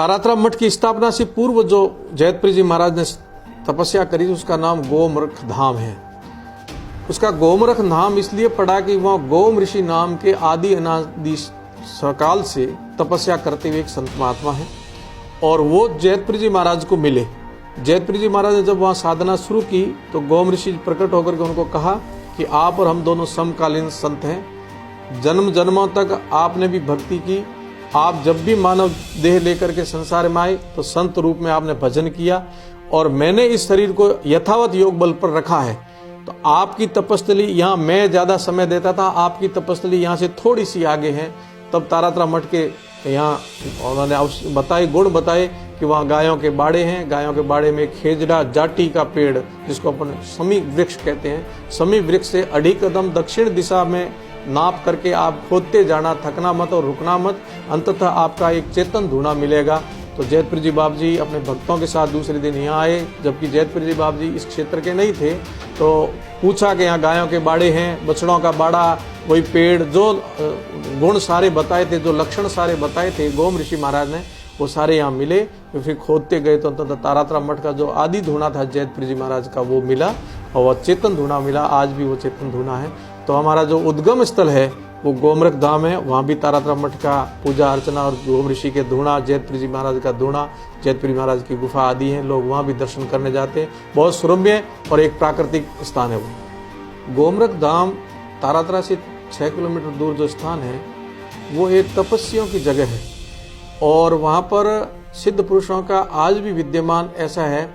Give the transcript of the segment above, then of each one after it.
तारातरा मठ की स्थापना से पूर्व जो जैतपुरी जी महाराज ने तपस्या करी उसका नाम गोमरख धाम है। उसका गोमरख धाम इसलिए पड़ा कि वहाँ गोम ऋषि नाम के आदि अनादि सकाल से तपस्या करते हुए एक संत महात्मा है और वो जैतपुरी जी महाराज को मिले। जैतपुरी जी महाराज ने जब वहाँ साधना शुरू की तो गोम ऋषि प्रकट होकर के उनको कहा कि आप और हम दोनों समकालीन संत हैं, जन्म जन्मों तक आपने भी भक्ति की, आप जब भी मानव देह लेकर के संसार में आए तो संत रूप में आपने भजन किया और मैंने इस शरीर को यथावत योग बल पर रखा है। तो आपकी तपस्थली यहाँ मैं ज़्यादा समय देता था, आपकी तपस्थली यहाँ से थोड़ी सी आगे है। तब तारातरा मठ के यहाँ उन्होंने बताए गुण बताए कि वहाँ गायों के बाड़े हैं, गायों के बाड़े में खेजड़ा जाटी का पेड़ जिसको अपन समी वृक्ष कहते हैं, समी वृक्ष से 2.5 कदम दक्षिण दिशा में नाप करके आप खोदते जाना, थकना मत और रुकना मत, अंततः आपका एक चेतन धूना मिलेगा। तो जैतपुरी जी बाबा जी अपने भक्तों के साथ दूसरे दिन यहाँ आए, जबकि जैतपुरी जी बाबा जी इस क्षेत्र के नहीं थे। तो पूछा कि यहाँ गायों के बाड़े हैं, बछड़ों का बाड़ा, वही पेड़, जो गुण सारे बताए थे, जो लक्षण सारे बताए थे गोम ऋषि महाराज ने, वो सारे यहाँ मिले। तो फिर खोदते गए तो अंततः तारातरा मठ का जो आदि धूना था जैतपुरी जी महाराज का वो मिला और वह चेतन धूना मिला। आज भी वो चेतन धूना है। तो हमारा जो उद्गम स्थल है वो गोमरख धाम है। वहाँ भी तारातरा मठ का पूजा अर्चना और गोम ऋषि के धूना, जैतपुरी जी महाराज का धूना, जैतपुरी महाराज की गुफा आदि हैं। लोग वहाँ भी दर्शन करने जाते हैं। बहुत सुरम्य और एक प्राकृतिक स्थान है वो। गोमरख धाम तारातरा से 6 किलोमीटर दूर जो स्थान है वो एक तपस्वियों की जगह है और वहाँ पर सिद्ध पुरुषों का आज भी विद्यमान ऐसा है।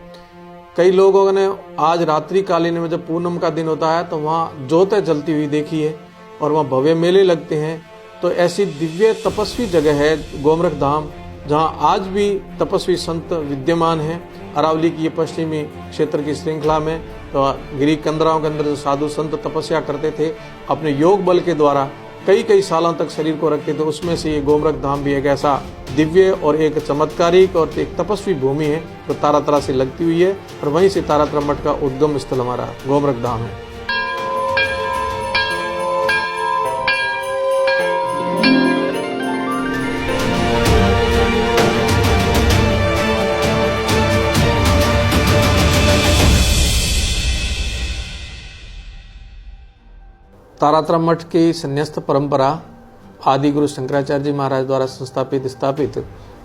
कई लोगों ने आज रात्रि कालीन में जब पूनम का दिन होता है तो वहाँ ज्योतें जलती हुई देखी है और वहाँ भव्य मेले लगते हैं। तो ऐसी दिव्य तपस्वी जगह है गोमरख धाम, जहाँ आज भी तपस्वी संत विद्यमान हैं। अरावली की ये पश्चिमी क्षेत्र की श्रृंखला में तो गिरी कंदराओं के अंदर जो साधु संत तपस्या करते थे अपने योग बल के द्वारा कई सालों तक शरीर को रखते थे, उसमें से ये गोमरख धाम भी एक ऐसा दिव्य और एक चमत्कारिक और एक तपस्वी भूमि है जो तारातरा से लगती हुई है और वहीं से तारातरा मठ का उद्गम स्थल हमारा गोमरख धाम है। तारातरा मठ की संन्यास्त परंपरा आदि गुरु शंकराचार्य जी महाराज द्वारा स्थापित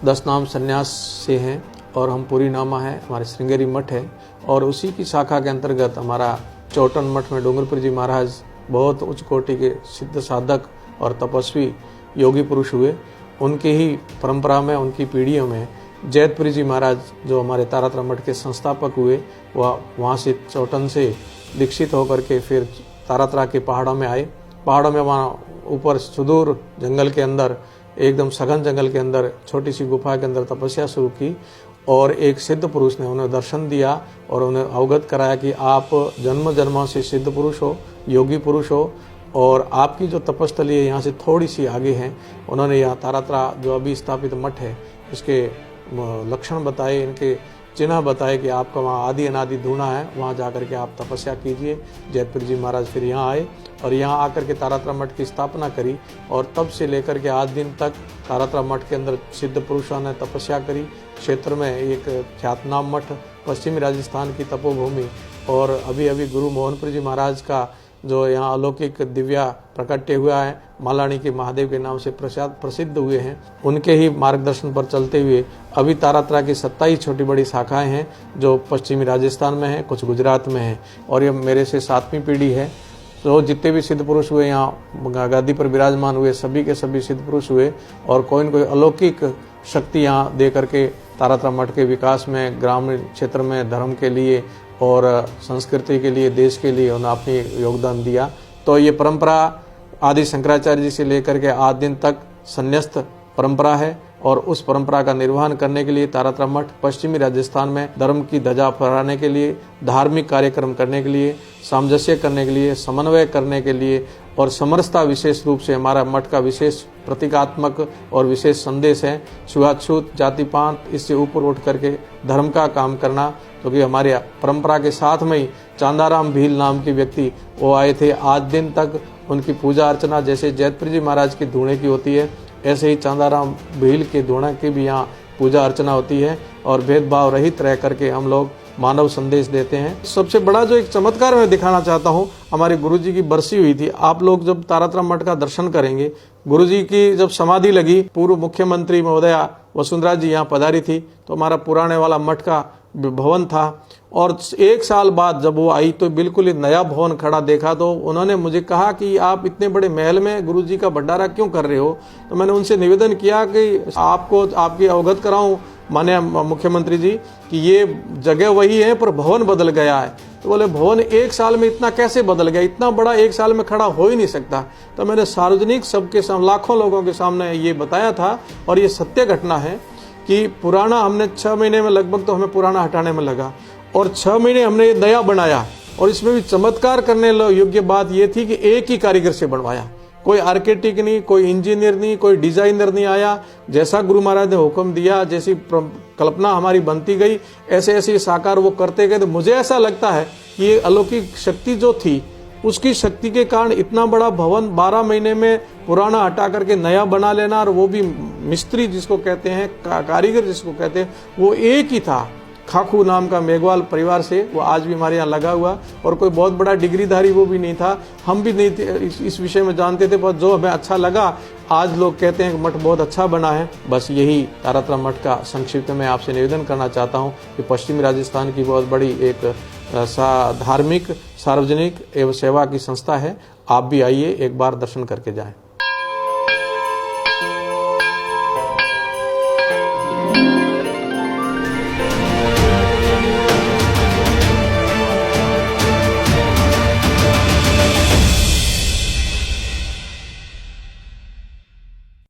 10 नाम संन्यास से हैं और हम पूरी नामा है, हमारे श्रृंगेरी मठ है और उसी की शाखा के अंतर्गत हमारा चौटन मठ में डूंगरपुरी जी महाराज बहुत उच्च कोटि के सिद्ध साधक और तपस्वी योगी पुरुष हुए। उनके ही परंपरा में, उनकी पीढ़ियों में जैतपुरी जी महाराज जो हमारे तारातरा मठ के संस्थापक हुए वह वहाँ से चौटन से दीक्षित होकर के फिर तारातरा के पहाड़ों में आए। पहाड़ों में वहाँ ऊपर सुदूर जंगल के अंदर, एकदम सघन जंगल के अंदर छोटी सी गुफा के अंदर तपस्या शुरू की और एक सिद्ध पुरुष ने उन्हें दर्शन दिया और उन्हें अवगत कराया कि आप जन्म जन्मों से सिद्ध पुरुष हो, योगी पुरुष हो और आपकी जो तपस्थली है यहाँ से थोड़ी सी आगे है। उन्होंने यहाँ तारातरा जो अभी स्थापित मठ है इसके लक्षण बताए, इनके चिन्ह बताए कि आपका वहाँ आदि अनादि धूना है, वहाँ जाकर के आप तपस्या कीजिए। जैतपुरी जी महाराज फिर यहाँ आए और यहाँ आकर के तारातरा मठ की स्थापना करी और तब से लेकर के आज दिन तक तारातरा मठ के अंदर सिद्ध पुरुषों ने तपस्या करी। क्षेत्र में एक ख्यातनाम मठ, पश्चिमी राजस्थान की तपोभूमि और अभी गुरु मोहनपुरी जी महाराज का जो यहाँ अलौकिक दिव्या प्रकट्य हुआ है, मालानी के महादेव के नाम से प्रसिद्ध हुए हैं, उनके ही मार्गदर्शन पर चलते हुए अभी तारातरा की 27 छोटी बड़ी शाखाएं हैं जो पश्चिमी राजस्थान में हैं, कुछ गुजरात में हैं और ये मेरे से 7वीं पीढ़ी है। तो जितने भी सिद्ध पुरुष हुए यहाँ गादी पर विराजमान हुए सभी के सभी सिद्ध पुरुष हुए और कोई न कोई अलौकिक शक्ति यहाँ दे करके तारातरा मठ के विकास में, ग्रामीण क्षेत्र में धर्म के लिए और संस्कृति के लिए, देश के लिए उन्होंने अपनी योगदान दिया। तो ये परंपरा आदि शंकराचार्य जी से लेकर के आज दिन तक संन्यस्त परंपरा है और उस परंपरा का निर्वहन करने के लिए तारातरा मठ पश्चिमी राजस्थान में धर्म की ध्वजा फहराने के लिए, धार्मिक कार्यक्रम करने के लिए, सामंजस्य करने के लिए, समन्वय करने के लिए और समरसता विशेष रूप से हमारा मठ का विशेष प्रतीकात्मक और विशेष संदेश है। छुआछूत, जाति पात इससे ऊपर उठ करके धर्म का काम करना। क्योंकि हमारे परंपरा के साथ में ही चांदाराम भील नाम के व्यक्ति वो आए थे, आज दिन तक उनकी पूजा अर्चना जैसे जैतपुरी जी महाराज की धूणे की होती है ऐसे ही चांदाराम भील के धूणा की भी यहाँ पूजा अर्चना होती है और भेदभाव रहित रह करके हम लोग मानव संदेश देते हैं। सबसे बड़ा जो एक चमत्कार मैं दिखाना चाहता हूँ, हमारे गुरुजी की बरसी हुई थी। आप लोग जब तारातरा मठ का दर्शन करेंगे, गुरुजी की जब समाधि लगी, पूर्व मुख्यमंत्री महोदया वसुंधरा जी यहाँ पधारी थी, तो हमारा पुराने वाला मठ का भवन था। और 1 साल बाद जब वो आई तो बिल्कुल नया भवन खड़ा देखा, तो उन्होंने मुझे कहा कि आप इतने बड़े महल में गुरुजी का भंडारा क्यों कर रहे हो। तो मैंने उनसे निवेदन किया कि आपको आपकी अवगत कराऊं माननीय मुख्यमंत्री जी कि ये जगह वही है पर भवन बदल गया है। तो बोले भवन 1 साल में इतना कैसे बदल गया, इतना बड़ा 1 साल में खड़ा हो ही नहीं सकता। तो मैंने सार्वजनिक सबके सामने लाखों लोगों के सामने ये बताया था और ये सत्य घटना है कि पुराना हमने 6 महीने में लगभग तो हमें पुराना हटाने में लगा और 6 महीने हमने ये नया बनाया। और इसमें भी चमत्कार करने योग्य बात ये थी कि एक ही कारीगर से बनवाया, कोई आर्किटेक्ट नहीं, कोई इंजीनियर नहीं, कोई डिजाइनर नहीं आया। जैसा गुरु महाराज ने हुक्म दिया, जैसी कल्पना हमारी बनती गई, ऐसे ऐसे साकार वो करते गए। तो मुझे ऐसा लगता है कि ये अलौकिक शक्ति जो थी, उसकी शक्ति के कारण इतना बड़ा भवन 12 महीने में पुराना हटा करके नया बना लेना, और वो भी मिस्त्री जिसको कहते हैं, कारीगर जिसको कहते हैं, वो एक ही था। खाखू नाम का मेघवाल परिवार से, वो आज भी हमारे यहाँ लगा हुआ, और कोई बहुत बड़ा डिग्रीधारी वो भी नहीं था, हम भी नहीं थे इस विषय में जानते थे, पर जो हमें अच्छा लगा, आज लोग कहते हैं कि मठ बहुत अच्छा बना है। बस यही तारातरा मठ का संक्षिप्त में आपसे निवेदन करना चाहता हूँ कि पश्चिमी राजस्थान की बहुत बड़ी एक धार्मिक, सार्वजनिक एवं सेवा की संस्था है। आप भी आइए, एक बार दर्शन करके जाएं।